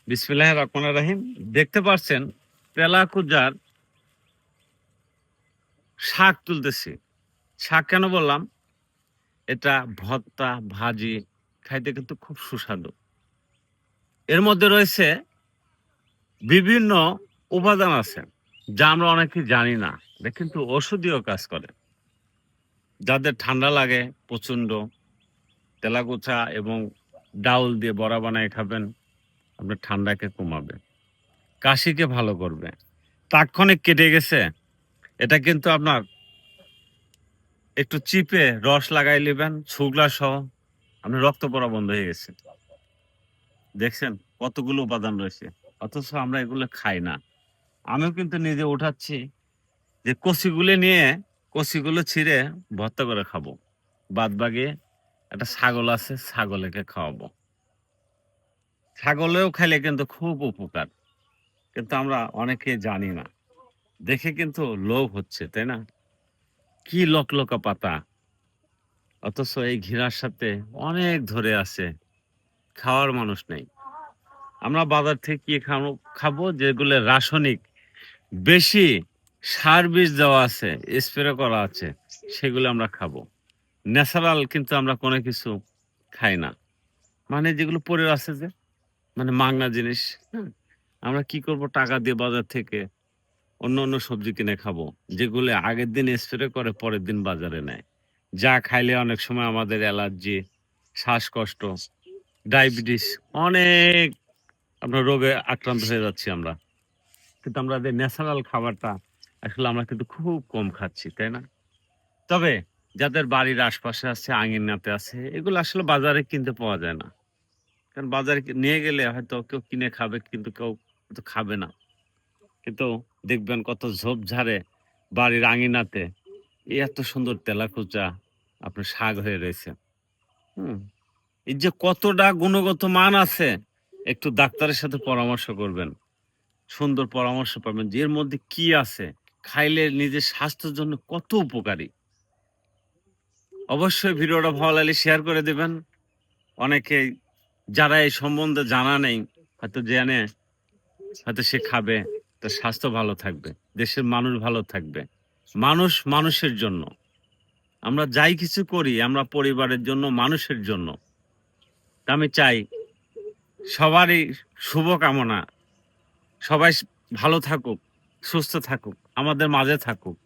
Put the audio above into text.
বিসমিল্লাহির রহমানির রহিম। দেখতে পাচ্ছেন তেলাকুজার শাক তুলতেছি। শাক কেন বললাম? এটা ভর্তা, ভাজি খাইতে কিন্তু খুব সুস্বাদু। এর মধ্যে রয়েছে বিভিন্ন উপাদান আছে, যা আমরা অনেকেই জানি না। এটা কিন্তু ঔষধীয় কাজ করে। যাদের ঠান্ডা লাগে প্রচন্ড, তেলাকুচা এবং ডাউল দিয়ে বড়া বানায় খাবেন, আপনার ঠান্ডাকে কমাবে, কাশিকে ভালো করবে। তাৎক্ষণিক কেটে গেছে, এটা কিন্তু আপনার একটু চিপে রস লাগাই লিবেন ছুগলা সহ, আপনার রক্ত পড়া বন্ধ হয়ে গেছে। দেখছেন কতগুলো উপাদান রয়েছে, অথচ আমরা এগুলো খাই না। আমিও কিন্তু নিজে উঠাচ্ছি যে কচিগুলো নিয়ে কচিগুলো ছিঁড়ে ভর্তা করে খাবো। বাদ বাকি একটা ছাগল আছে, ছাগলকে খাওয়াবো। ছাগলেও খাইলে কিন্তু খুব উপকার, কিন্তু আমরা অনেকে জানি না। দেখে কিন্তু লোভ হচ্ছে, তাই না? কি লকলকা পাতা, অথচ এই ঘৃণার সাথে অনেক ধরে আছে, খাওয়ার মানুষ নেই। আমরা বাজার থেকে কি খাবো যেগুলো রাসায়নিক, বেশি সার বিষ দেওয়া আছে, স্প্রে করা আছে, সেগুলো আমরা খাবো। ন্যাচারাল কিন্তু আমরা কোনো কিছু খাই না। মানে যেগুলো পড়ে আছে যে, মানে মাংনা জিনিস, হ্যাঁ? আমরা কি করব, টাকা দিয়ে বাজার থেকে অন্য অন্য সবজি কিনে খাবো, যেগুলো আগের দিন স্প্রে করে পরের দিন বাজারে নেয়। যা খাইলে অনেক সময় আমাদের অ্যালার্জি, শ্বাসকষ্ট, ডায়াবেটিস, অনেক আপনার রোগে আক্রান্ত হয়ে যাচ্ছি আমরা। কিন্তু আমরা যে ন্যাচারাল খাবারটা আসলে আমরা কিন্তু খুব কম খাচ্ছি, তাই না? তবে যাদের বাড়ির আশপাশে আছে, আঙিনাতে আছে, এগুলো আসলে বাজারে কিনতে পাওয়া যায় না। কারণ বাজারে নিয়ে গেলে হয়তো কেউ কিনে খাবে, কিন্তু কেউ হয়তো খাবে না। কিন্তু দেখবেন কত ঝোপঝাড়ে বাড়ির আঙিনাতে এই এত সুন্দর তেলাকুচা আপনার শাক হয়ে রয়েছে। হুম? এই যে কতটা গুণগত মান আছে, একটু ডাক্তারের সাথে পরামর্শ করবেন। সুন্দর পরামর্শ পাবেন যে এর মধ্যে কি আছে, খাইলে নিজের স্বাস্থ্যের জন্য কত উপকারী। অবশ্যই ভিডিওটা ভালো লাগলে শেয়ার করে দিবেন। অনেকে যারা এই সম্বন্ধে জানা নেই, হয়তো জেনে হয়তো সে খাবে, তার স্বাস্থ্য ভালো থাকবে, দেশের মানুষ ভালো থাকবে। মানুষ মানুষের জন্য। আমরা যাই কিছু করি আমরা পরিবারের জন্য, মানুষের জন্য। তা আমি চাই সবারই শুভকামনা, সবাই ভালো থাকুক, সুস্থ থাকুক, আমাদের মাঝে থাকুক।